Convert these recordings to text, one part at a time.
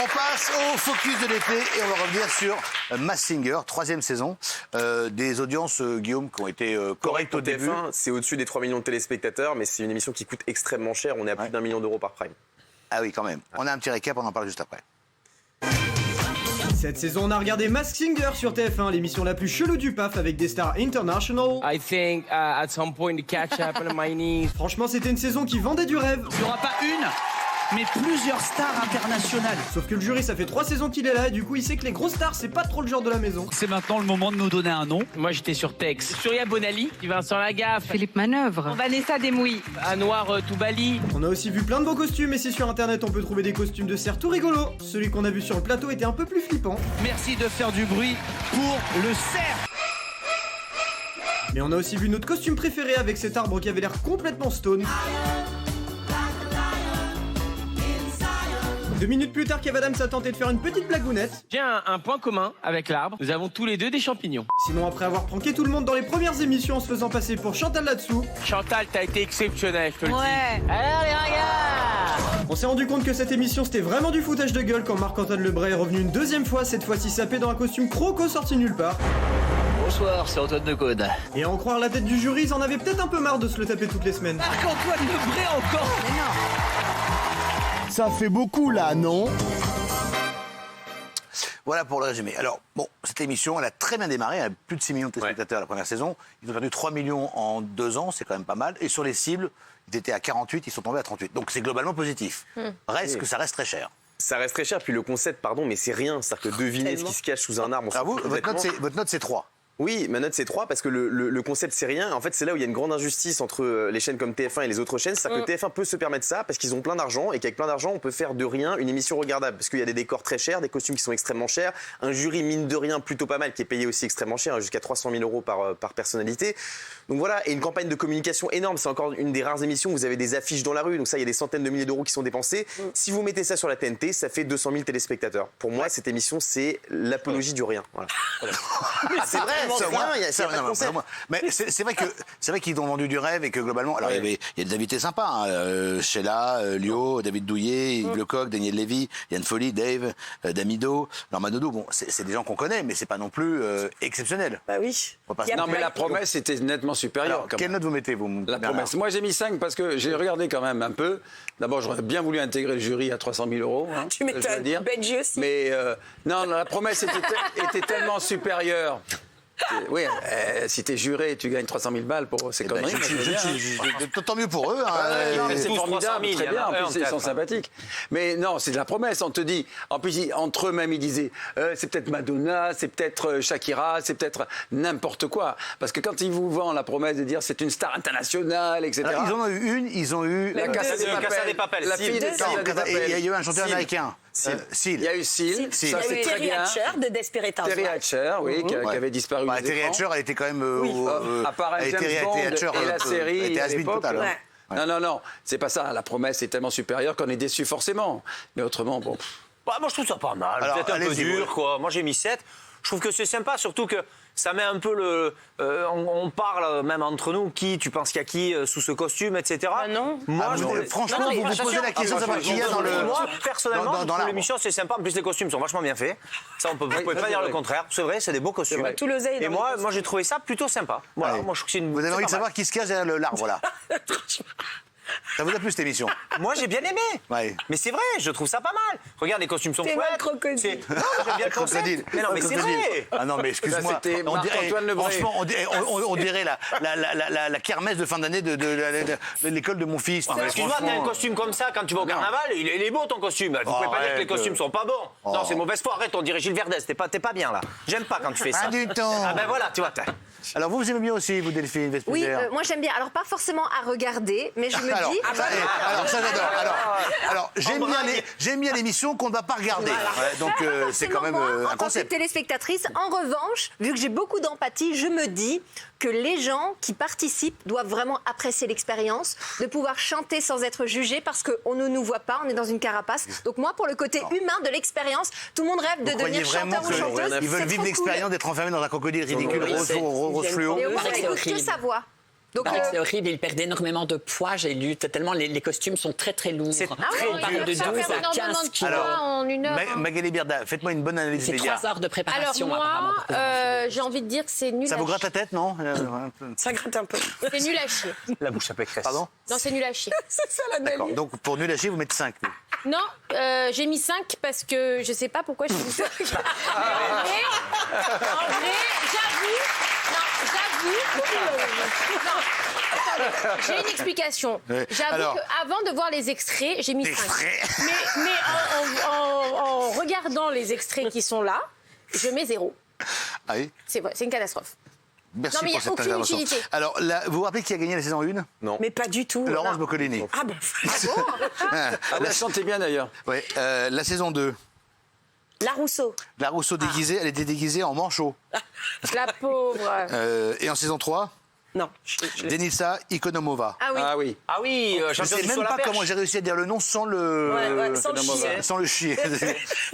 On passe au focus de l'été et on va revenir sur Masked Singer, 3e saison. Des audiences, Guillaume, qui ont été correctes au début. TF1, c'est au-dessus des 3 millions de téléspectateurs, mais c'est une émission qui coûte extrêmement cher. On est à plus d'1 million d'euros par prime. Ah oui, quand même. On a un petit récap, on en parle juste après. Cette saison, on a regardé Masked Singer sur TF1, l'émission la plus chelou du PAF avec des stars international. I think at some point the catch happened on my knees. Franchement, c'était une saison qui vendait du rêve. Il n'y aura pas une, mais plusieurs stars internationales. Sauf que le jury, ça fait 3 saisons qu'il est là et du coup, il sait que les grosses stars, c'est pas trop le genre de la maison. C'est maintenant le moment de nous donner un nom. Moi j'étais sur Tex. Surya Bonali, Vincent Lagaffe, Philippe Manœuvre, Vanessa Desmouilles, Anouar Toubali. On a aussi vu plein de beaux costumes et si sur internet on peut trouver des costumes de cerf tout rigolos. Celui qu'on a vu sur le plateau était un peu plus flippant. Merci de faire du bruit pour le cerf. Mais on a aussi vu notre costume préféré avec cet arbre qui avait l'air complètement stone. 2 minutes plus tard, Kev Adams a tenté de faire une petite blagounette. J'ai un point commun avec l'arbre. Nous avons tous les deux des champignons. Sinon, après avoir pranké tout le monde dans les premières émissions en se faisant passer pour Chantal là-dessous, Chantal, t'as été exceptionnel, je te le dis. ouais. Alors les regards. on s'est rendu compte que cette émission c'était vraiment du foutage de gueule quand Marc-Antoine Lebray est revenu une deuxième fois, cette fois-ci sapé dans un costume croco sorti nulle part. Bonsoir, c'est Antoine Decaude. Et à en croire la tête du jury, ils en avaient peut-être un peu marre de se le taper toutes les semaines. Marc-Antoine Lebray encore. Ça fait beaucoup là, non? Voilà pour le résumé. Alors, bon, cette émission, elle a très bien démarré. Elle a plus de 6 millions de téléspectateurs la première saison. Ils ont perdu 3 millions en 2 ans, c'est quand même pas mal. Et sur les cibles, ils étaient à 48, ils sont tombés à 38. Donc c'est globalement positif. Reste que ça reste très cher. Ça reste très cher, puis le concept, pardon, mais c'est rien. C'est-à-dire que deviner ce qui se cache sous un arbre. on Alors s'en vous, fout votre complètement. note, c'est 3. Oui, ma note c'est 3 parce que le concept c'est rien. En fait, c'est là où il y a une grande injustice entre les chaînes comme TF1 et les autres chaînes. C'est-à-dire que TF1 peut se permettre ça parce qu'ils ont plein d'argent et qu'avec plein d'argent, on peut faire de rien une émission regardable. Parce qu'il y a des décors très chers, des costumes qui sont extrêmement chers, un jury mine de rien plutôt pas mal qui est payé aussi extrêmement cher, jusqu'à 300 000 euros par personnalité. Donc voilà, et une campagne de communication énorme. C'est encore une des rares émissions où vous avez des affiches dans la rue. Donc ça, il y a des centaines de milliers d'euros qui sont dépensés. Si vous mettez ça sur la TNT, ça fait 200 000 téléspectateurs. Pour moi, cette émission, c'est l'apologie du rien. Voilà. C'est vrai, c'est rien. Il y a pas de concept. Mais c'est vrai qu'ils ont vendu du rêve et que globalement, alors il y a des invités sympas, hein, Sheila, Lio, David Douillet, Yves Lecoq, Daniel Lévy, Yann Folly, Dave, Damido, Norman Dodo. Bon, c'est des gens qu'on connaît, mais c'est pas non plus exceptionnel. Bah oui. On va pas se Non, mentir. mais la promesse était nettement supérieure. Alors, quand quelle même. note vous mettez, vous La Bernard promesse. Moi, j'ai mis 5 parce que j'ai regardé quand même un peu. D'abord, j'aurais bien voulu intégrer le jury à 300 000 euros. Hein, Tu m'étonnes. je dois dire. Benji aussi. Mais non, la promesse était tellement supérieure. Oui, si t'es juré, tu gagnes 300 000 balles pour ces conneries. Tant mieux pour eux. Hein, Non, mais c'est tous formidable, 300 000, très il y en a bien, en un, plus ils sont peut-être. sympathiques. Mais non, c'est de la promesse, on te dit. En plus, entre eux-mêmes, ils disaient, c'est peut-être Madonna, c'est peut-être Shakira, c'est peut-être n'importe quoi. Parce que quand ils vous vendent la promesse de dire c'est une star internationale, etc. Alors, ils en ont eu une, ils ont eu... La Casa de Papel. La fille de Non, Casa de et il y a Papel. eu un chanteur Seal. américain, Seal. Il y a eu Seal, Il y ça a c'est eu très Terry bien. Hatcher de Desperate Housewives. Terry Hatcher, oui, qui Ouais. avait disparu Bah, des Terry écrans. Hatcher, elle était quand même... À part elle James était Bond Hatcher, et la série elle était à has-been l'époque. total, hein. Ouais. Non, c'est pas ça. La promesse est tellement supérieure qu'on est déçu forcément. Mais autrement, bon. Bah, moi, je trouve ça pas mal. Alors, Peut-être un peu allez-y, dur, ouais. quoi. Moi, j'ai mis 7. Je trouve que c'est sympa, surtout que ça met un peu le... on parle même entre nous, qui, tu penses qu'il y a qui sous ce costume, etc. Bah non. Moi, Ah, je vous- trouve- franchement, Non, mais vous vous bien posez sûr. la question de savoir qui il y a dans le... Moi, personnellement, dans je trouve l'arbre. l'émission, c'est sympa. En plus, les costumes sont vachement bien faits. Ça, vous pouvez ça, pas c'est dire le vrai. contraire. C'est vrai, c'est des beaux costumes. vrai. Tout l'oseille dans Et les moi, costumes. j'ai trouvé ça plutôt sympa. Voilà, Allez. moi, je trouve que c'est une... Vous avez c'est envie pas de savoir mal. qui se cache derrière l'arbre, là. Ça vous a plu, cette émission? Moi, j'ai bien aimé. Ouais. Mais c'est vrai, je trouve ça pas mal. Regarde, les costumes sont C'est moi le chouettes. crocodile. Non, mais j'aime bien le Crocodile. concept. Mais non, mais c'est Crocodile. vrai. Ah non, mais excuse-moi. Ça, c'était On dirait, Marc-Antoine Lebray. franchement, on dirait la kermesse de fin d'année de l'école de mon fils. Non, mais Excuse-moi, t'as un franchement, costume comme ça quand tu vas au carnaval, il est beau ton costume. Vous pouvez pas dire que les costumes sont pas bons. Non, c'est mauvaise foi. Arrête, on dirait Gilles Verdez. T'es pas bien là. J'aime pas quand tu fais ça. Pas du tout. Ah ben voilà, tu vois. Alors vous aimez bien aussi, vous, Delphine Oui, Vespizer? moi j'aime bien. Alors pas forcément à regarder, mais je me Alors, dis. alors ça j'adore. Alors j'aime bien l'émission qu'on ne va pas regarder. Ouais, donc c'est quand même Forcément, moi, un en tant que concept. téléspectatrice, en revanche, vu que j'ai beaucoup d'empathie, je me dis que les gens qui participent doivent vraiment apprécier l'expérience, de pouvoir chanter sans être jugé parce qu'on ne nous voit pas, on est dans une carapace. Donc moi, pour le côté humain de l'expérience, tout le monde rêve de Vous croyez devenir vraiment chanteur ou chanteuse. qu'ils veulent c'est vivre trop l'expérience cool. d'être enfermé dans un crocodile ridicule, rose fluo? Et on n'écoute que sa voix. Donc, C'est horrible, il perd énormément de poids, j'ai lu, tellement les costumes sont très très lourds. C'est On très parle dur. de 12 à 15 kilos. en une heure. Magali Berda, faites-moi une bonne analyse C'est média. 3 heures de Alors préparation moi, apparemment. pour pouvoir j'ai envie de dire que c'est nul Ça à vous gratte chier. la tête, non Ça gratte un peu. C'est nul à chier. La bouche à pécresse. Pardon Non, c'est nul à chier. C'est ça la D'accord. Donc pour nul à chier, vous mettez 5. Non, j'ai mis 5 parce que je sais pas pourquoi j'ai mis 5. En vrai, j'avoue. Non, j'ai une explication. Ouais. J'avoue Alors- qu'avant de voir les extraits, j'ai mis 5. Extraits. Mais en regardant les extraits qui sont là, je mets 0. Ah oui. C'est vrai, c'est une catastrophe. Merci Non, mais il y a pour cette aucune intervention. utilité. Alors, vous vous rappelez qui a gagné la saison 1? Mais pas du tout. Laurence Boccolini. Ah ben, Ah, vous la chantez bien d'ailleurs. Ouais, la saison 2. La Rousseau. La Rousseau déguisée, elle était déguisée en manchot. La pauvre. Et en saison 3, Non. Denisa Ikonomova. Ah oui. Ah oui. Ah oui, Je champion sais du même saut à la pas perche. comment j'ai réussi à dire le nom sans le... Ouais, sans le chier. Sans le chier.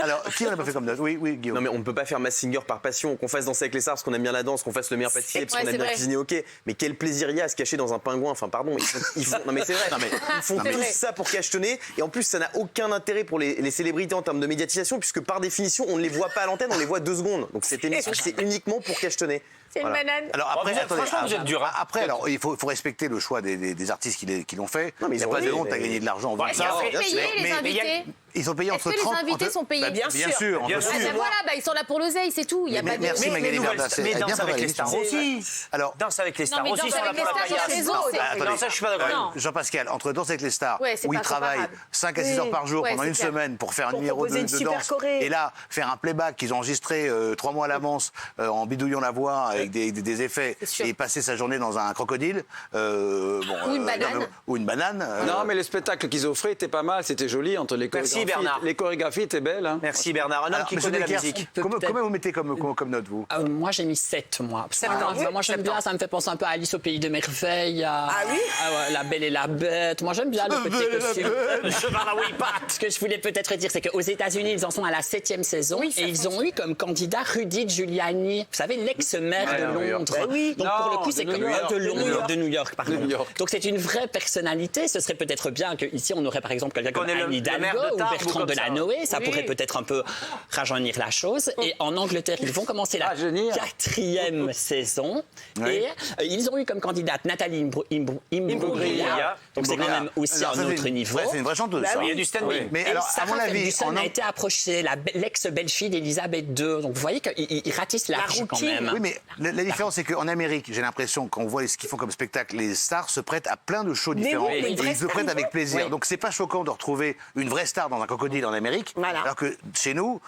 Alors, qui on n'a pas fait comme note? Oui, Guillaume. Non mais on ne peut pas faire Masked Singer par passion, qu'on fasse Danser avec les stars parce qu'on aime bien la danse, qu'on fasse le meilleur pâtissier parce Ouais, qu'on aime c'est bien vrai. cuisiner, ok. Mais quel plaisir il y a à se cacher dans un pingouin, enfin pardon, ils font non mais c'est vrai, ils font C'est tous vrai. ça pour cachetonner et en plus ça n'a aucun intérêt pour les célébrités en termes de médiatisation puisque par définition on ne les voit pas à l'antenne, on les voit 2 secondes. Donc cette émission c'est uniquement pour cachetonner. C'est une banane. Alors après, vous êtes- attendez, franchement, vous êtes dur, hein. Après, alors, il faut respecter le choix des artistes qui l'ont fait. Non, mais il n'y ils a ont pas de raison, honte à mais- gagner de l'argent en faisant Ouais, ça. Est-ce que bien payés sûr. les Mais il y a- invités? Ils sont payés Est-ce entre que les 30... invités sont payés? Bien Bien sûr. sûr, Bien entre sûr. Ah, 6 ben voilà, ils sont là pour l'oseille, c'est tout. Il y a pas de. Merci Mais Magali nouvelles- Berda. mais Elle est bien Danse avec préparée, les stars l'émission. aussi. Alors, Danse avec les stars mais aussi, Danse ils sont là avec les pour la stars, c'est paillade. un réseau, c'est- attendez. Non, ça, je suis pas d'accord. Non. Jean-Pascal, entre Danse avec les stars, Ouais, c'est où il pas travaille comparable. 5 à 6 heures par jour Ouais, pendant c'est une clair. semaine pour faire un Pour numéro de proposer une super danse, choré. et là, faire un playback qu'ils ont enregistré 3 mois à l'avance en bidouillant la voix avec des effets C'est sûr. et passer sa journée dans un crocodile. Ou une banane. Ou une banane. Non, mais le spectacle qu'ils offraient était pas mal, c'était joli entre les Merci, chorégraphies. Bernard. Les chorégraphies étaient belles. Hein. Merci Bernard, un homme Alors, qui monsieur connaît la Necker, musique. Comment vous mettez comme note, vous? Moi j'ai mis 7 moi. Parce que 7 ans. moi j'aime bien, ça me fait penser un peu à Alice au pays de merveilles. Ah oui ouais, La Belle et la Bête. Moi j'aime bien le petit costume. Le cheval à Wipat. Ce que je voulais peut-être dire, c'est qu'aux États-Unis, ils en sont à la 7e saison et ils ont eu comme candidat Rudy Giuliani. Vous savez, l'ex-maire de Londres. Oui. Donc Non, pour le coup, c'est de comme New York. de New York, pardon. De New York. Donc c'est une vraie personnalité. Ce serait peut-être bien qu'ici on aurait par exemple quelqu'un comme Connaît le- Anne le Hidalgo maire de ou Tarbes ou Bertrand comme ça. Delanoë. Ça Oui. pourrait peut-être un peu rajeunir la chose. Et en Angleterre, ils vont commencer la Rajeunir. 4e saison. Oui. Et ils ont eu comme candidate Nathalie Imbruglia. Donc c'est quand même aussi Alors, ça, un c'est autre une- niveau. ouais, c'est une vraie chanteuse. ça. Il y a du stand-in. Mais Et alors, à Sarah mon avis, Ferguson a été approchée, l'ex-belle-fille d'Elisabeth II. Donc vous voyez qu'ils ratissent large quand même. Oui, mais la différence, c'est qu'en Amérique, j'ai l'impression, quand on voit ce qu'ils font comme spectacle, les stars se prêtent à plein de shows différents. oui, mais et une vraie ils se le prêtent avec plaisir. Oui. Donc, c'est pas choquant de retrouver une vraie star dans un crocodile en Amérique. Voilà. Alors que chez nous,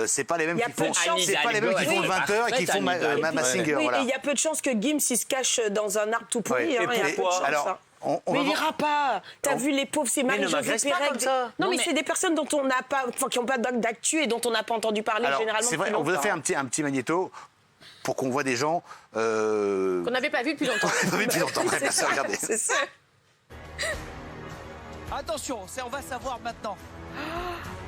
c'est pas les mêmes Il y a qui peu font, de chance. c'est pas les mêmes qui font le 20h et qui font ma Singer. Oui, Voilà. et il y a peu de chances que Gims il se cache dans un arbre tout pourri. Ouais. hein, il y a peu de pourquoi chance, Alors, hein. on Mais va il voir- ira pas. T'as vu les pauvres, c'est ne Marie-Josée m'agresse pas Pérec. comme ça. Non, mais c'est des personnes dont on n'a pas, enfin, qui n'ont pas d'actu et dont on n'a pas entendu parler Alors, généralement. c'est vrai, depuis on vous a longtemps. fait un petit magnéto pour qu'on voit des gens. Qu'on n'avait pas vu depuis longtemps. Oui, depuis longtemps. Très bien, ça, regardez. C'est ça. Attention, on va savoir maintenant.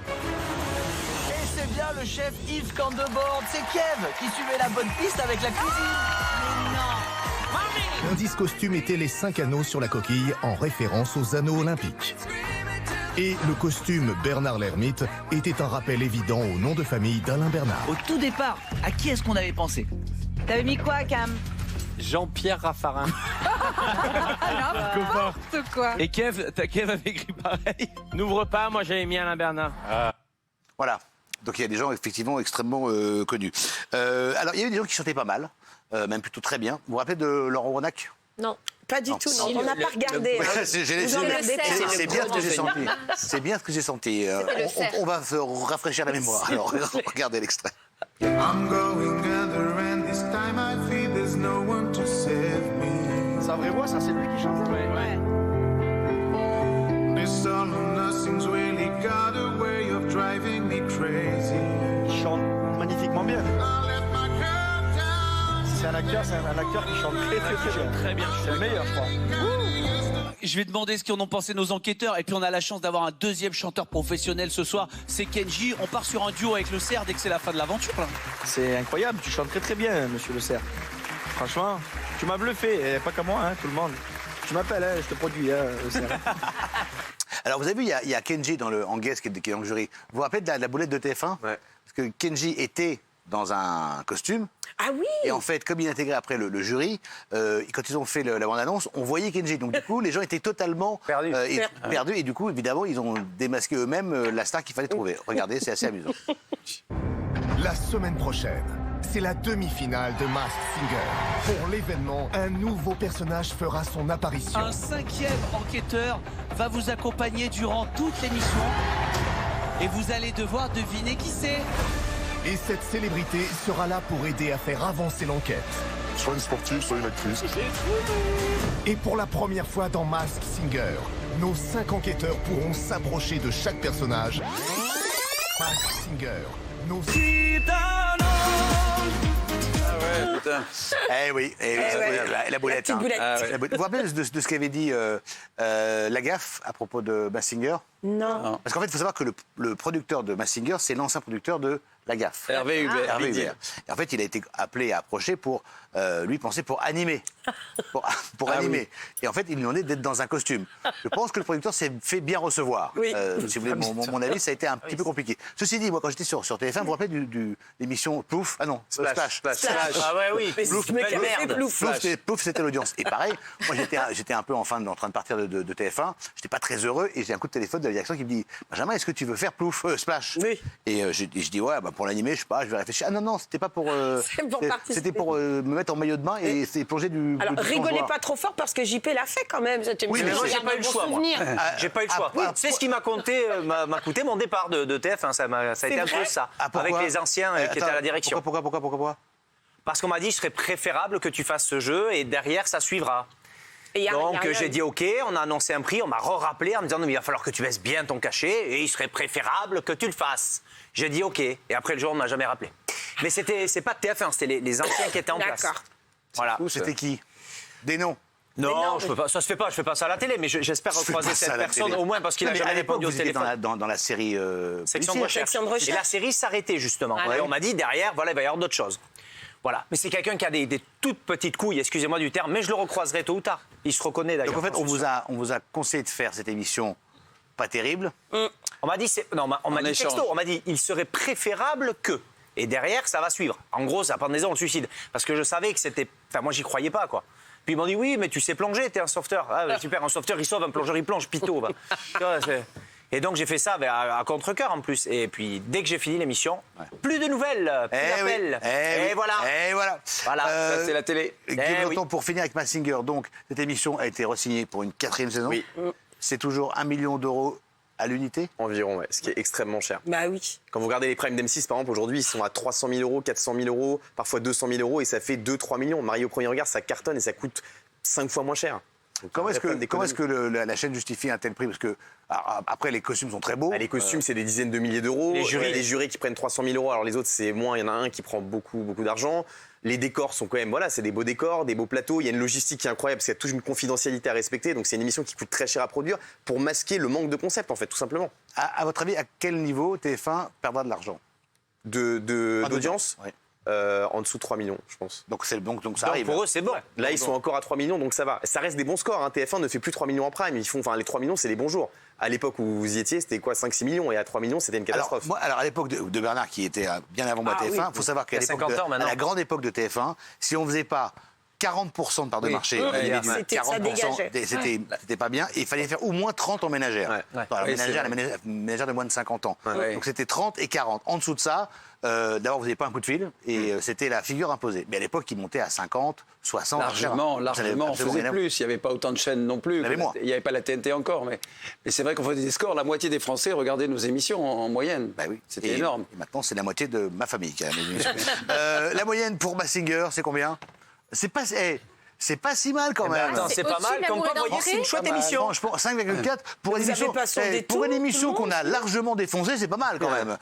Et c'est bien le chef Yves Candebord, c'est Kev qui suivait la bonne piste avec la cuisine. Mais non. L'indice costume était les 5 anneaux sur la coquille en référence aux anneaux olympiques. Et le costume Bernard l'Ermite était un rappel évident au nom de famille d'Alain Bernard. Au tout départ, à qui est-ce qu'on avait pensé? T'avais mis quoi, Cam? Jean-Pierre Raffarin. N'importe quoi. Et Kev avait écrit pareil. N'ouvre pas, moi j'avais mis Alain Bernard. Voilà. Donc il y a des gens effectivement extrêmement connus. Alors il y avait des gens qui chantaient pas mal, même plutôt très bien. Vous vous rappelez de Laurent Ronac? Non. Pas du tout, non. Si, On n'a pas regardé. hein. C'est en regardez pas. c'est bien ce que j'ai senti. C'est bien ce que j'ai senti. le cerf. On va se rafraîchir la mémoire. Alors regardez l'extrait. I'm going under and this time I feel there's no one to save me. Sa vraie voix, ça c'est lui qui chante. This all or nothing's really got a way of driving me crazy. Il chante magnifiquement bien. I left my girl down. C'est un acteur qui chante très bien. C'est le meilleur, je crois. Je vais demander ce qu'en ont pensé nos enquêteurs. Et puis on a la chance d'avoir un deuxième chanteur professionnel ce soir. C'est Kenji. On part sur un duo avec le cerf dès que c'est la fin de l'aventure. Là. C'est incroyable, tu chantes très bien, monsieur Le Cerf. Franchement, Tu m'as bluffé, et pas qu'à moi, hein, tout le monde. Tu m'appelles, hein, je te produis. Hein, Alors, vous avez vu, il y a Kenji en guest qui est dans le jury. Vous vous rappelez de la boulette de TF1 ? Parce que Kenji était dans un costume. Ah oui. Et en fait, comme il intégrait après le jury, quand ils ont fait la bande-annonce, on voyait Kenji. Donc du coup, les gens étaient totalement perdus. Et du coup, évidemment, ils ont démasqué eux-mêmes la star qu'il fallait trouver. Regardez, c'est assez amusant. La semaine prochaine, c'est la demi-finale de Masked Singer. Pour l'événement, un nouveau personnage fera son apparition. Un 5e enquêteur va vous accompagner durant toute l'émission. Et vous allez devoir deviner qui c'est. Et cette célébrité sera là pour aider à faire avancer l'enquête. Soit une sportive, soit une actrice. Et pour la première fois dans Masked Singer, nos 5 enquêteurs pourront s'approcher de chaque personnage. Masked Singer, nos... Putain. Eh oui, la boulette. La petite boulette. Vous vous rappelez de ce qu'avait dit Lagaffe à propos de Masked Singer ? Non. Parce qu'en fait, il faut savoir que le producteur de Masked Singer, c'est l'ancien producteur de Lagaffe. Hervé Hubert. Hervé Hubert. Et en fait, il a été appelé et approché pour, lui, penser pour animer. Pour animer. Oui. Et en fait, il lui demandait d'être dans un costume. Je pense que le producteur s'est fait bien recevoir. Oui. Si vous voulez mon avis, ça a été un petit peu compliqué. Ceci dit, moi, quand j'étais sur TF1, vous vous rappelez de l'émission Plouf ? Ah non, Splash. Ah ouais, oui. Plouf, Belle merde. Plouf, c'était l'audience. Et pareil, moi, j'étais un peu en train de partir de TF1. J'étais pas très heureux et j'ai un coup de téléphone de la direction qui me dit « Benjamin, est-ce que tu veux faire Plouf, Splash ?» Oui. Et je dis « Ouais, pour l'animer, je sais pas, je vais réfléchir. » Ah non, c'était pas pour... c'était pour me mettre en maillot de bain et c'est plonger du... Alors, du rigolez plongeoir. pas trop fort parce que JP l'a fait quand même. Oui, mais moi, j'ai pas eu le choix, moi. J'ai pas eu le choix. C'est ce qui m'a coûté mon départ de TF1. Ça a été un peu ça. Avec les anciens qui étaient à la direction. Pourquoi Parce qu'on m'a dit, il serait préférable que tu fasses ce jeu et derrière, ça suivra. Donc j'ai dit OK, on a annoncé un prix, on m'a rappelé en me disant non, mais il va falloir que tu baisses bien ton cachet et il serait préférable que tu le fasses. J'ai dit OK et après le jour on m'a jamais rappelé. Mais c'est pas TF1, c'était les anciens qui étaient en place. D'accord. Voilà. C'était qui? Des noms? Non, je peux pas, ça se fait pas, je fais pas ça à la télé, mais j'espère recroiser cette personne au moins parce qu'il a jamais répondu au téléphone. Dans la série Section de recherche. Et la série s'arrêtait justement. Et on m'a dit derrière, voilà, il va y avoir d'autres choses. Voilà. Mais c'est quelqu'un qui a des toutes petites couilles, excusez-moi du terme, mais je le recroiserai tôt ou tard. Il se reconnaît d'ailleurs. Donc en fait, on vous a conseillé de faire cette émission pas terrible. On m'a dit, on m'a dit texto, on m'a dit, il serait préférable que. Et derrière, ça va suivre. En gros, ça pendaison, on le suicide. Parce que je savais que c'était. Enfin, moi, j'y croyais pas, quoi. Puis ils m'ont dit, oui, mais tu sais plonger, t'es un sauveteur. Ah, super, un sauveteur, il sauve, un plongeur, il plonge, pito. Bah. Et donc, j'ai fait ça à contre-cœur en plus. Et puis, dès que j'ai fini l'émission, plus de nouvelles, plus d'appels. Et voilà. Et voilà. Ça, c'est la télé. Pour finir avec Masked Singer, donc, cette émission a été re-signée pour une 4e saison. Oui. C'est toujours 1 million d'euros à l'unité. Environ, ouais, ce qui est extrêmement cher. Bah oui. Quand vous regardez les primes d'M6, par exemple, aujourd'hui, ils sont à 300 000 euros, 400 000 euros, parfois 200 000 euros, et ça fait 2-3 millions. Marie au premier regard, ça cartonne et ça coûte 5 fois moins cher. Donc, comment est-ce que la chaîne justifie un tel prix? Parce que après, les costumes sont très beaux. Les costumes, c'est des dizaines de milliers d'euros. Les jurys qui prennent 300 000 euros. Alors les autres, c'est moins. Il y en a un qui prend beaucoup d'argent. Les décors sont quand même, voilà, c'est des beaux décors, des beaux plateaux. Il y a une logistique qui est incroyable parce qu'il y a toute une confidentialité à respecter. Donc c'est une émission qui coûte très cher à produire pour masquer le manque de concept, en fait, tout simplement. À votre avis, à quel niveau TF1 perdra de l'argent? D'audience? Oui. En dessous de 3 millions, je pense. Donc ça arrive. Pour eux, c'est bon. Là, ils sont encore à 3 millions, donc ça va. Ça reste des bons scores. Hein. TF1 ne fait plus 3 millions en prime. Les 3 millions, c'est les bons jours. À l'époque où vous y étiez, c'était quoi, 5-6 millions? Et à 3 millions, c'était une catastrophe. Alors à l'époque de Bernard, qui était bien avant moi TF1, il faut savoir qu'à la grande époque de TF1, si on ne faisait pas 40% de part de marché, c'était pas bien. Et il fallait faire au moins 30 en ménagère. Ménagère de moins de 50 ans. Donc c'était 30 et 40. En dessous de ça, d'abord, vous n'avez pas un coup de fil et c'était la figure imposée. Mais à l'époque, il montait à 50, 60. Largement, on faisait plus. Il n'y avait pas autant de chaînes non plus. Il n'y avait pas la TNT encore. Mais c'est vrai qu'on faisait des scores. La moitié des Français regardaient nos émissions en moyenne. Bah oui. C'était énorme. Et maintenant, c'est la moitié de ma famille qui a mes émissions. La moyenne pour Masked Singer, c'est combien? C'est pas si mal quand même. C'est pas mal. Comme quoi, vous voyez, c'est une chouette émission. Franchement, 5,4 pour une émission qu'on a largement défoncée, c'est pas mal quand même.